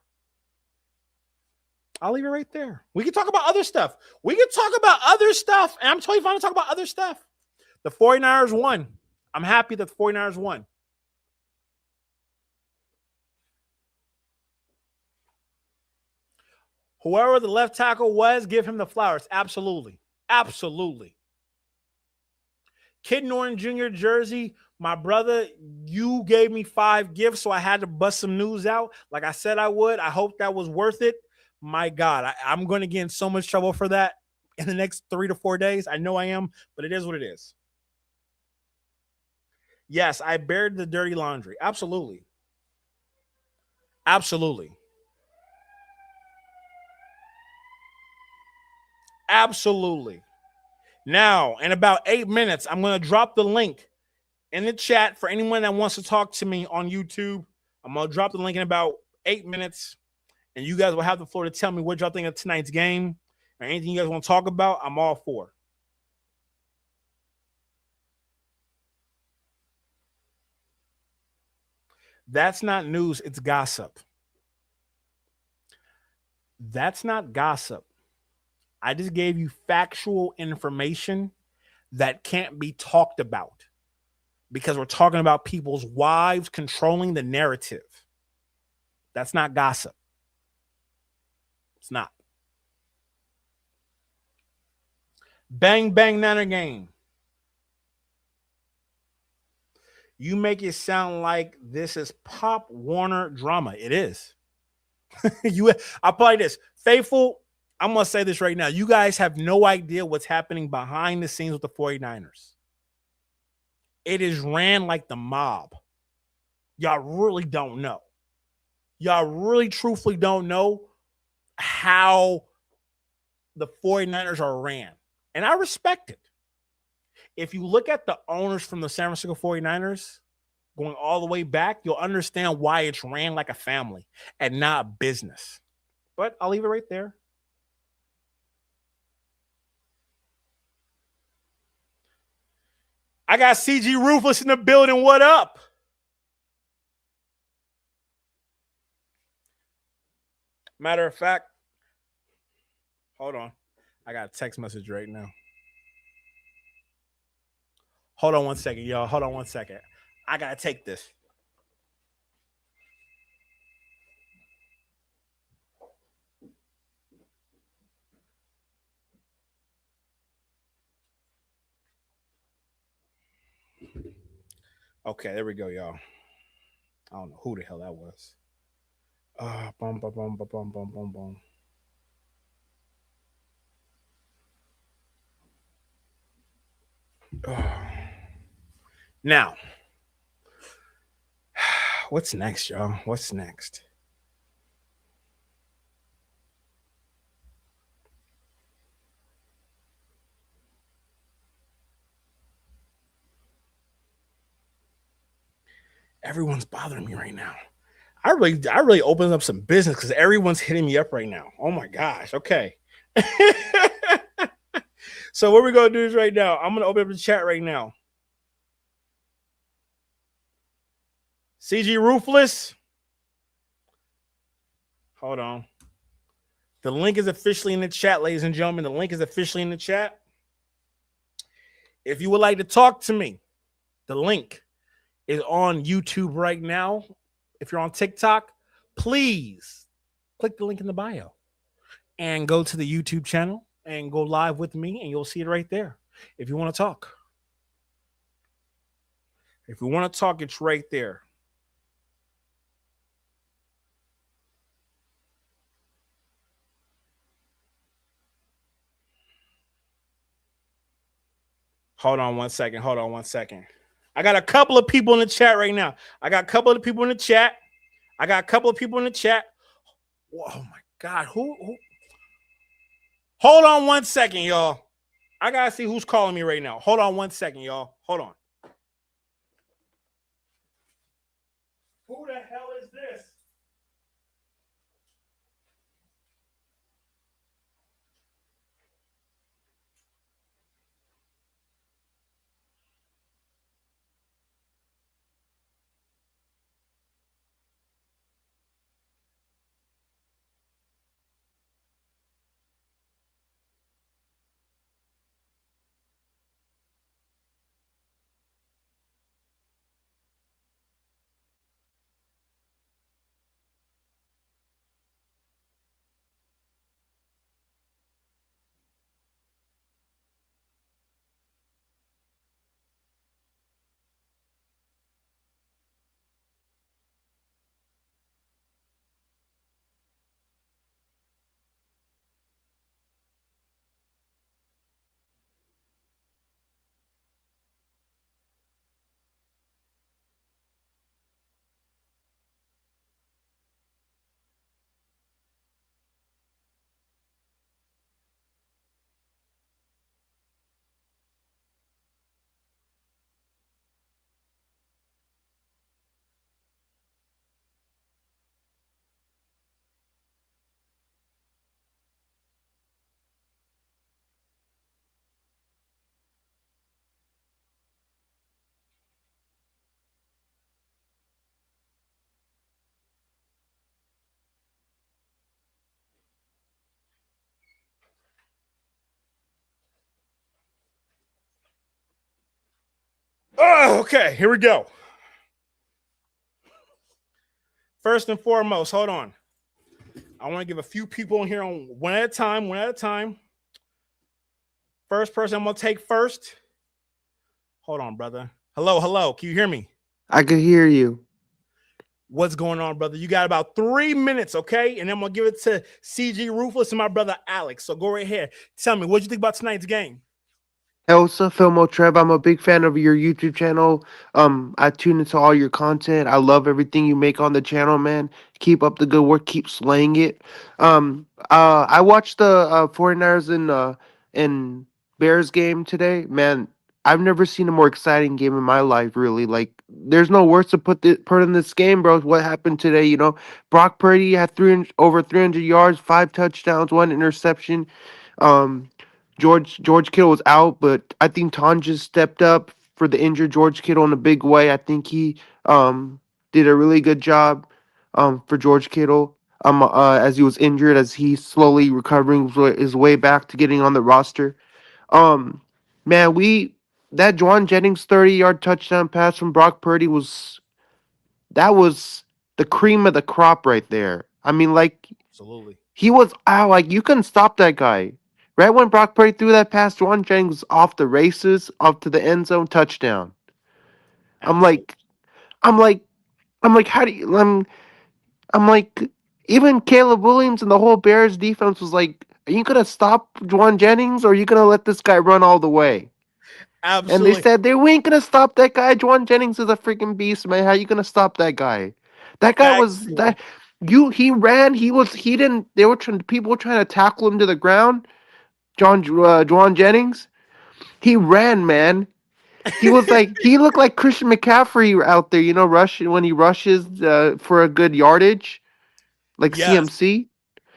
I'll leave it right there. We can talk about other stuff. We can talk about other stuff. And I'm totally fine to talk about other stuff. The 49ers won. I'm happy that the 49ers won. Whoever the left tackle was, give him the flowers. Absolutely. Absolutely. Kid Norton Jr. jersey, my brother, you gave me 5 gifts, so I had to bust some news out like I said I would. I hope that was worth it. My God, I'm going to get in so much trouble for that in the next 3 to 4 days. I know I am, but it is what it is. Yes, I bared the dirty laundry. Absolutely. Absolutely. Absolutely. Now, in about 8 minutes, I'm going to drop the link in the chat for anyone that wants to talk to me on YouTube. I'm going to drop the link in about 8 minutes, and you guys will have the floor to tell me what y'all think of tonight's game or anything you guys want to talk about. I'm all for. That's not news. It's gossip. That's not gossip. I just gave you factual information that can't be talked about because we're talking about people's wives controlling the narrative. That's not gossip. It's not. Bang, bang, Niner game. You make it sound like this is Pop Warner drama. It is. I'll play this. Faithful, I'm going to say this right now. You guys have no idea what's happening behind the scenes with the 49ers. It is ran like the mob. Y'all really don't know. Y'all really truthfully don't know how the 49ers are ran. And I respect it. If you look at the owners from the San Francisco 49ers going all the way back, you'll understand why it's ran like a family and not business. But I'll leave it right there. I got CG Ruthless in the building. What up? Matter of fact, hold on. I got a text message right now. Hold on one second, y'all. Hold on one second. I gotta take this. Okay, there we go, y'all. I don't know who the hell that was. Boom, boom, boom, boom, boom, boom, boom, boom. Now, what's next, y'all? What's next? Everyone's bothering me right now. I really opened up some business because everyone's hitting me up right now. Oh my gosh. Okay. So what we're gonna do is right now. I'm gonna open up the chat right now. CG Ruthless. Hold on. The link is officially in the chat, ladies and gentlemen. The link is officially in the chat. If you would like to talk to me, the link is on YouTube right now. If you're on TikTok, please click the link in the bio and go to the YouTube channel and go live with me, and you'll see it right there. If you want to talk, it's right there. Hold on one second. I got a couple of people in the chat right now. Oh my God. Who? Hold on one second, y'all. I got to see who's calling me right now. Hold on one second, y'all. Hold on. Who the hell is this? Oh, okay. Here we go. First and foremost, hold on. I want to give a few people in here on one at a time. First person I'm going to take first. Hold on, brother. Hello. Can you hear me? I could hear you. What's going on, brother? You got about 3 minutes, okay? And then I'm going to give it to CG Ruthless and my brother Alex. So go right ahead. Tell me, what you think about tonight's game? Elsa, Filmo Trev, I'm a big fan of your YouTube channel. I tune into all your content. I love everything you make on the channel, man. Keep up the good work. Keep slaying it. I watched the 49ers and Bears game today. Man, I've never seen a more exciting game in my life, really. Like, there's no words to put in this game, bro. What happened today, you know? Brock Purdy had over 300 yards, 5 touchdowns, 1 interception. Um, George Kittle was out, but I think Ton just stepped up for the injured George Kittle in a big way. I think he did a really good job for George Kittle. as he was injured, as he's slowly recovering his way back to getting on the roster. Um, man, that Jauan Jennings 30-yard touchdown pass from Brock Purdy was the cream of the crop right there. I mean, like, Absolutely. he was out. Like, you couldn't stop that guy. Right when Brock Purdy threw that pass, Jauan Jennings was off the races, up to the end zone, touchdown. I'm Absolutely. like, I'm like, I'm like, how do you? I'm like, even Caleb Williams and the whole Bears defense was like, are you gonna stop Jauan Jennings, or are you gonna let this guy run all the way? And they Absolutely. said we ain't gonna stop that guy. Jauan Jennings is a freaking beast, man. How you gonna stop that guy? That guy was Factual. that he ran. He didn't. They were trying. People were trying to tackle him to the ground. Jauan Jennings. He ran, man. He was like he looked like Christian McCaffrey out there. You know, when he rushes for a good yardage, like Yes. CMC.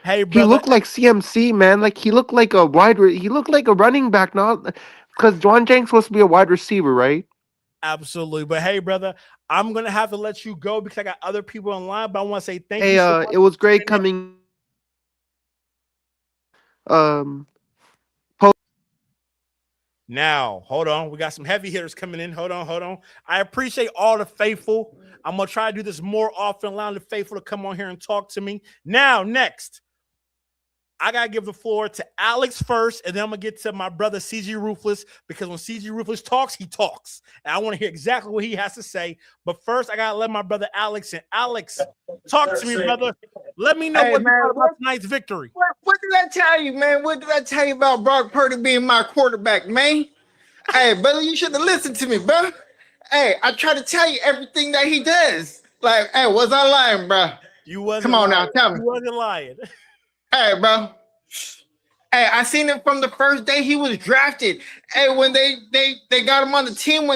Hey, He brother. looked like CMC, man. Like he looked like he looked like a running back, not because Jauan Jennings supposed to be a wide receiver, right? Absolutely. But hey, brother, I'm gonna have to let you go because I got other people online. But I want to say thank Hey, you so much it was for great joining in. coming. Now, hold on. We got some heavy hitters coming in. Hold on. I appreciate all the faithful. I'm gonna try to do this more often, allowing the faithful to come on here and talk to me. Now, next, I gotta give the floor to Alex first, and then I'm gonna get to my brother CG Ruthless, because when CG Ruthless talks, he talks. And I want to hear exactly what he has to say. But first, I gotta let my brother Alex in. Alex, talk to me, brother. Let me know Hey, what you man, thought about tonight's victory. what did I tell you, man? What did I tell you about Brock Purdy being my quarterback, man? Hey, brother, you should have listened to me, bro. Hey, I try to tell you everything that he does. Like, hey, was I lying, bro? You wasn't Come on lying. now, tell me. You wasn't lying. Hey, bro. Hey, I seen him from the first day he was drafted. Hey, when they got him on the team,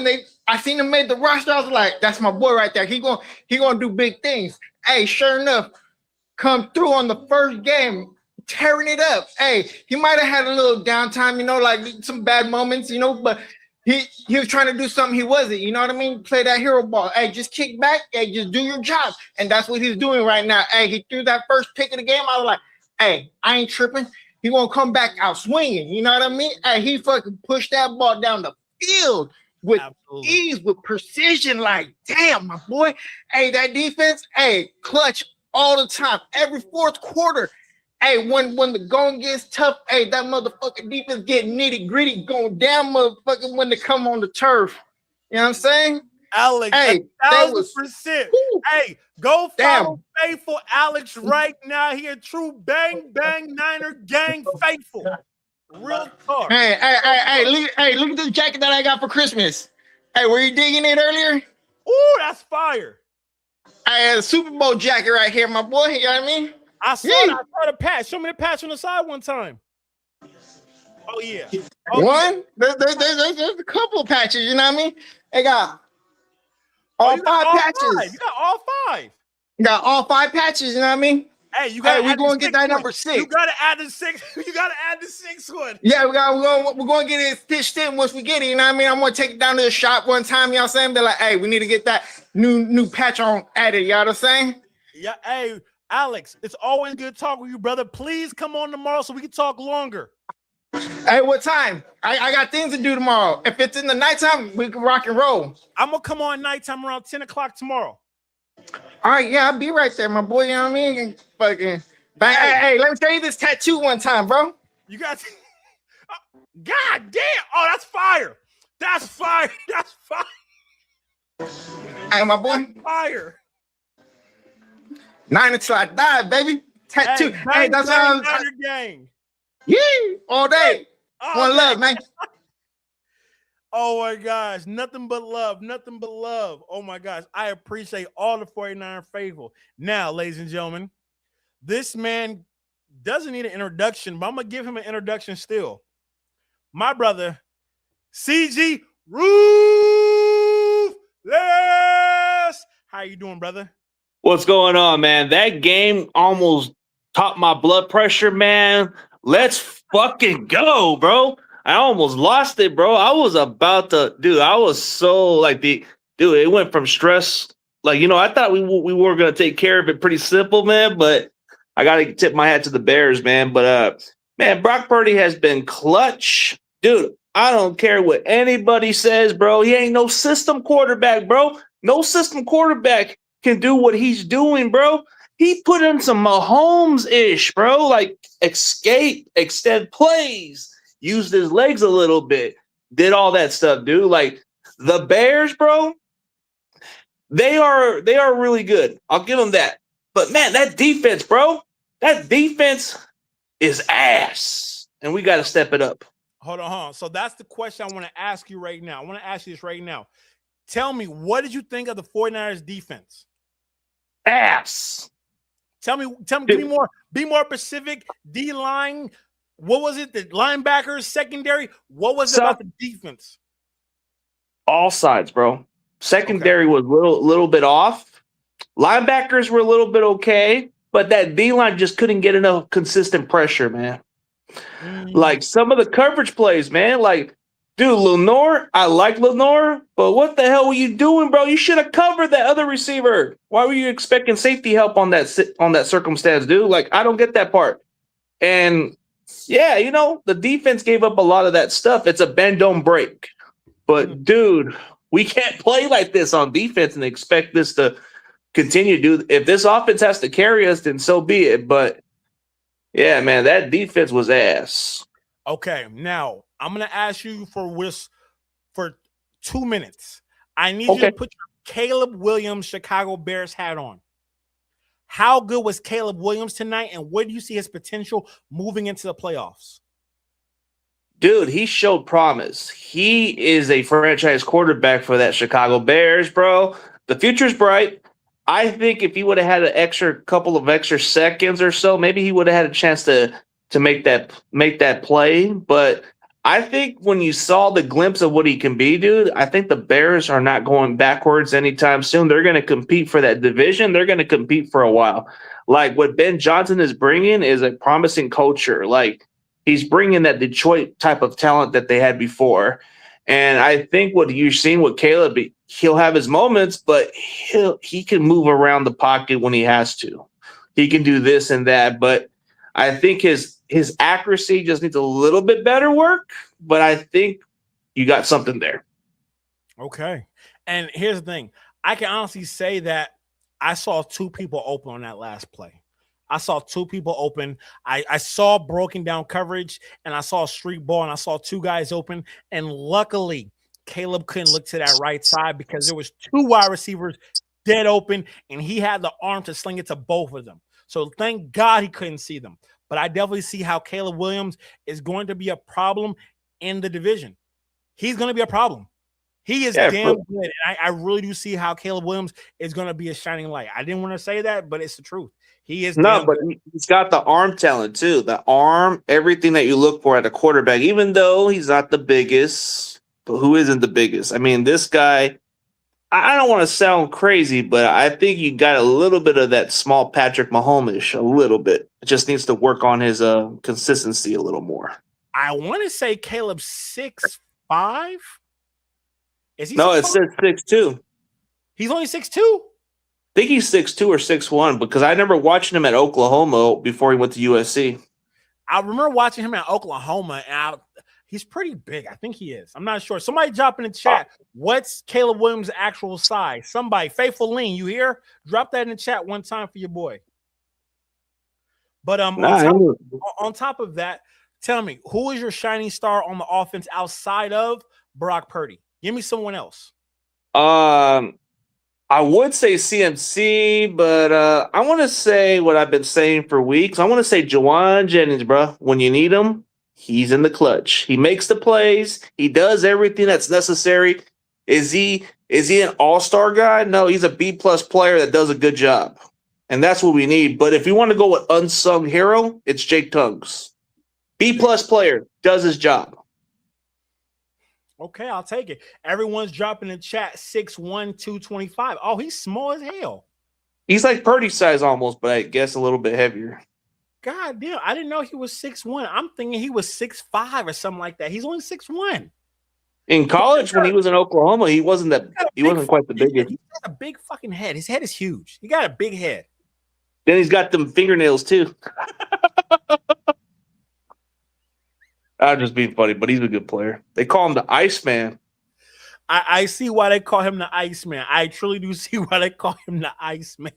I seen him made the roster, I was like, that's my boy right there. He gonna do big things. Hey, sure enough, come through on the first game, tearing it up. Hey, he might have had a little downtime, you know, like some bad moments, you know, but he was trying to do something he wasn't, you know what I mean? Play that hero ball. Hey, just kick back. Hey, just do your job. And that's what he's doing right now. Hey, he threw that first pick of the game. I was like, hey, I ain't tripping. He gonna come back out swinging. You know what I mean? Hey, he fucking pushed that ball down the field with Absolutely. ease, with precision. Like, damn, my boy. Hey, that defense, hey, clutch all the time. Every fourth quarter. Hey, when the going gets tough, hey, that motherfucking defense get nitty gritty, going down, motherfucking when they come on the turf. You know what I'm saying? Alex, Hey, that was 1,000%. whew, Hey, go follow damn. faithful Alex right now. He a true bang bang Niner gang faithful. Real talk. Hey, look at this jacket that I got for Christmas. Hey, were you digging it earlier? Ooh, that's fire. I had a Super Bowl jacket right here, my boy. You know what I mean? I saw that. I saw the patch. Show me the patch on the side one time. Oh yeah. Oh, One, there's a couple of patches. You know what I mean? They got all you got five all patches. five. You got all five. Got all five patches. You know what I mean? Hey, you got. Hey, we're going to get that number 6. You gotta add the 6. You gotta add the 6th one. Yeah, we're going to get it stitched in once we get it. You know what I mean? I'm going to take it down to the shop one time. You know what I'm saying? Be like, hey, we need to get that new patch on added. You know what I'm saying? Yeah. Hey, Alex, it's always good to talk with you, brother. Please come on tomorrow so we can talk longer. Hey, what time? I got things to do tomorrow. If it's in the nighttime, we can rock and roll. I'm gonna come on nighttime around 10 o'clock tomorrow. All right, yeah, I'll be right there, my boy. You know what I mean? Fucking bang. Hey, let me show you this tattoo one time, bro. You got God damn. Oh, that's fire. That's fire. That's fire. Hey, my boy. That's fire. 9 until I die, baby. Tattoo. Hey, that's how Niner gang. Yeah, all day. One love, man. Oh my gosh, nothing but love, nothing but love. Oh my gosh, I appreciate all the 49 faithful. Now, ladies and gentlemen, this man doesn't need an introduction, but I'm gonna give him an introduction still. My brother, CG Ruthless. How you doing, brother? What's going on, man? That game almost topped my blood pressure, man. Let's fucking go, bro. I almost lost it, bro. I was about to, dude. I was so like it went from stress, like, you know, I thought we were gonna take care of it pretty simple, man. But I got to tip my hat to the Bears, man. But man, Brock Purdy has been clutch, dude. I don't care what anybody says, bro. He ain't no system quarterback, bro. No system quarterback can do what he's doing, bro. He put in some Mahomes-ish, bro. Like escape, extend plays, used his legs a little bit, did all that stuff, dude. Like the Bears, bro. They are really good. I'll give them that. But man, that defense, bro. That defense is ass, and we got to step it up. Hold on. So that's the question I want to ask you right now. I want to ask you this right now. Tell me, what did you think of the 49ers defense? Ass. Tell me, be more specific. D-line, what was it? The linebackers, secondary, what was it about the defense? All sides, bro. Secondary was a little bit off. Linebackers were a little bit okay, but that D-line just couldn't get enough consistent pressure, man. Like some of the coverage plays, man. Like, dude, Lenore, I like Lenore, but what the hell were you doing, bro? You should have covered that other receiver. Why were you expecting safety help on that circumstance, dude? Like, I don't get that part. And yeah, you know, the defense gave up a lot of that stuff. It's a bend don't break. But dude, we can't play like this on defense and expect this to continue, dude. If this offense has to carry us, then so be it. But yeah, man, that defense was ass. Okay, now I'm gonna ask you for 2 minutes. I need you to put your Caleb Williams Chicago Bears hat on. How good was Caleb Williams tonight, and where do you see his potential moving into the playoffs? Dude, he showed promise. He is a franchise quarterback for that Chicago Bears, bro. The future's bright. I think if he would have had a couple of extra seconds or so, maybe he would have had a chance to make that play. But I think when you saw the glimpse of what he can be, dude, I think the Bears are not going backwards anytime soon. They're going to compete for that division. They're going to compete for a while. Like what Ben Johnson is bringing is a promising culture. Like he's bringing that Detroit type of talent that they had before. And I think what you're seeing with Caleb, he'll have his moments, but he can move around the pocket when he has to. He can do this and that, but I think his accuracy just needs a little bit better work, but I think you got something there. Okay. And here's the thing. I can honestly say that I saw two people open on that last play. I saw two people open. I saw broken down coverage, and I saw a street ball, and I saw two guys open. And luckily, Caleb couldn't look to that right side because there was two wide receivers dead open, and he had the arm to sling it to both of them. So thank God he couldn't see them. But I definitely see how Caleb Williams is going to be a problem in the division. He's going to be a problem. He is damn good. And I really do see how Caleb Williams is going to be a shining light. I didn't want to say that, but it's the truth. He is but he's got the arm talent too. The arm, everything that you look for at a quarterback, even though he's not the biggest, but who isn't the biggest? I mean, this guy, I don't want to sound crazy, but I think you got a little bit of that small Patrick Mahomes-ish, a little bit. It just needs to work on his consistency a little more. I want to say Caleb's 6'5". Is he? No, it says 6'2". He's only 6'2". I think he's 6'2" or 6'1" because I remember watching him at Oklahoma before he went to USC. I remember watching him at Oklahoma, and he's pretty big. I think he is. I'm not sure. Somebody drop in the chat. What's Caleb Williams' actual size? Somebody, Faithful Lean, you hear? Drop that in the chat one time for your boy. But on top of that, tell me, who is your shining star on the offense outside of Brock Purdy? Give me someone else. I would say CMC, but I want to say what I've been saying for weeks. I want to say Jauan Jennings, bro. When you need him, he's in the clutch. He makes the plays. He does everything that's necessary. Is he an all-star guy? No, he's a B-plus player that does a good job. And that's what we need. But if you want to go with unsung hero, it's Jake Tuggs. B-plus player, does his job. Okay, I'll take it. Everyone's dropping in the chat 6'1", 225. Oh, he's small as hell. He's like Purdy size almost, but I guess a little bit heavier. God damn, I didn't know he was 6'1". I'm thinking he was 6'5" or something like that. He's only 6'1". In college, when he was in Oklahoma, he wasn't quite the biggest. He's got a big fucking head. His head is huge. He got a big head. Then he's got them fingernails too. I'm just being funny, but he's a good player. They call him the Iceman. I see why they call him the Iceman. I truly do see why they call him the Iceman.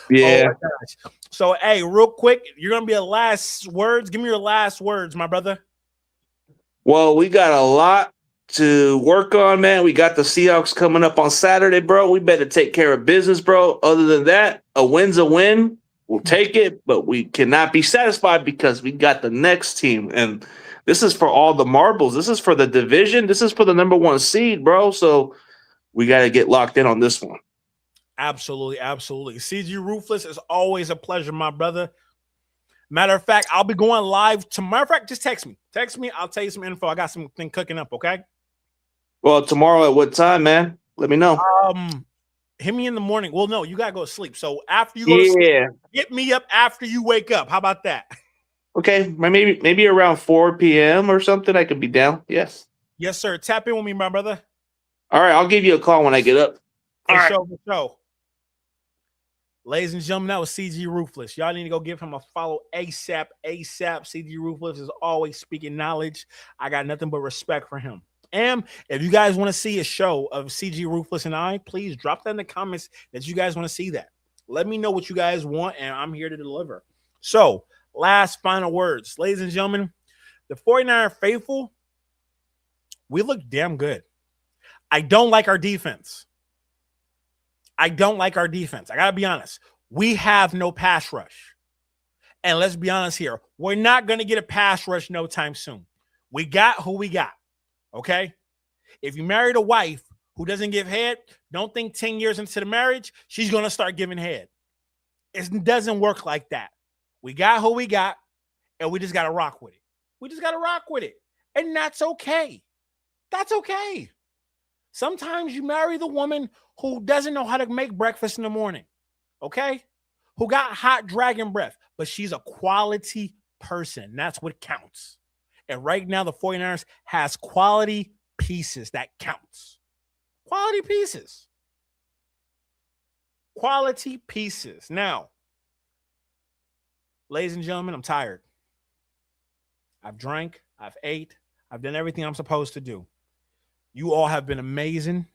Yeah. Oh my gosh. So, hey, real quick, you're gonna be a last words. Give me your last words, my brother. Well, we got a lot to work on, man. We got the Seahawks coming up on Saturday, bro. We better take care of business, bro. Other than that, a win's a win. We'll take it, but we cannot be satisfied because we got the next team. And this is for all the marbles. This is for the division. This is for the number 1 seed, bro. So we got to get locked in on this one. Absolutely, absolutely. CG Ruthless is always a pleasure, my brother. Matter of fact, I'll be going live tomorrow. Matter of fact, just text me. Text me. I'll tell you some info. I got something cooking up, okay? Well, tomorrow at what time, man? Let me know. Hit me in the morning. Well, no, you got to go to sleep. So after you go to sleep, get me up after you wake up. How about that? Okay, maybe around 4 p.m. or something. I could be down. Yes. Yes, sir. Tap in with me, my brother. All right, I'll give you a call when I get up. For sure. Ladies and gentlemen, that was CG Ruthless. Y'all need to go give him a follow ASAP. CG Ruthless is always speaking knowledge. I got nothing but respect for him. And if you guys want to see a show of CG Ruthless and I, please drop that in the comments that you guys want to see that. Let me know what you guys want, and I'm here to deliver. So, last final words. Ladies and gentlemen, the 49er faithful, we look damn good. I don't like our defense. I got to be honest. We have no pass rush. And let's be honest here. We're not going to get a pass rush no time soon. We got who we got. Okay? If you married a wife who doesn't give head, don't think 10 years into the marriage, she's going to start giving head. It doesn't work like that. We got who we got, and we just got to rock with it. And that's okay. Sometimes you marry the woman who doesn't know how to make breakfast in the morning, okay? Who got hot dragon breath, but she's a quality person. That's what counts. And right now, the 49ers has quality pieces that counts. Quality pieces. Now, ladies and gentlemen, I'm tired. I've drank. I've ate. I've done everything I'm supposed to do. You all have been amazing.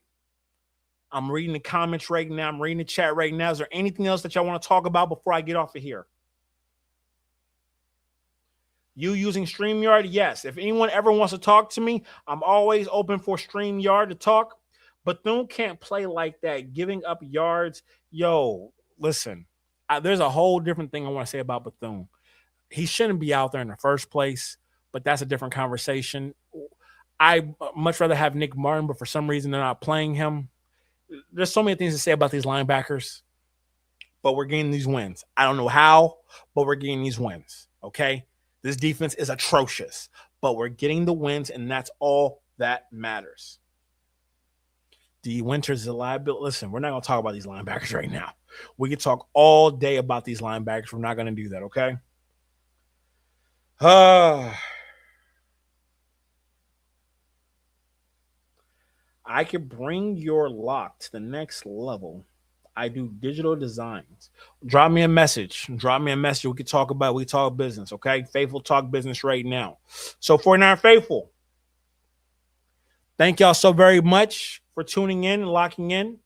I'm reading the comments right now. I'm reading the chat right now. Is there anything else that y'all want to talk about before I get off of here? You using StreamYard? Yes. If anyone ever wants to talk to me, I'm always open for StreamYard to talk. Bethune can't play like that, giving up yards. Yo, listen, there's a whole different thing I want to say about Bethune. He shouldn't be out there in the first place, but that's a different conversation. I much rather have Nick Martin, but for some reason they're not playing him. There's so many things to say about these linebackers, but we're getting these wins. I don't know how, but we're getting these wins, okay? This defense is atrocious, but we're getting the wins, and that's all that matters. D. Winters is a liability. Listen, we're not going to talk about these linebackers right now. We could talk all day about these linebackers. We're not going to do that, okay? I could bring your lock to the next level. I do digital designs. Drop me a message. We could talk about, we talk business, okay? Faithful talk business right now. So 49 Faithful, thank y'all so very much for tuning in and locking in.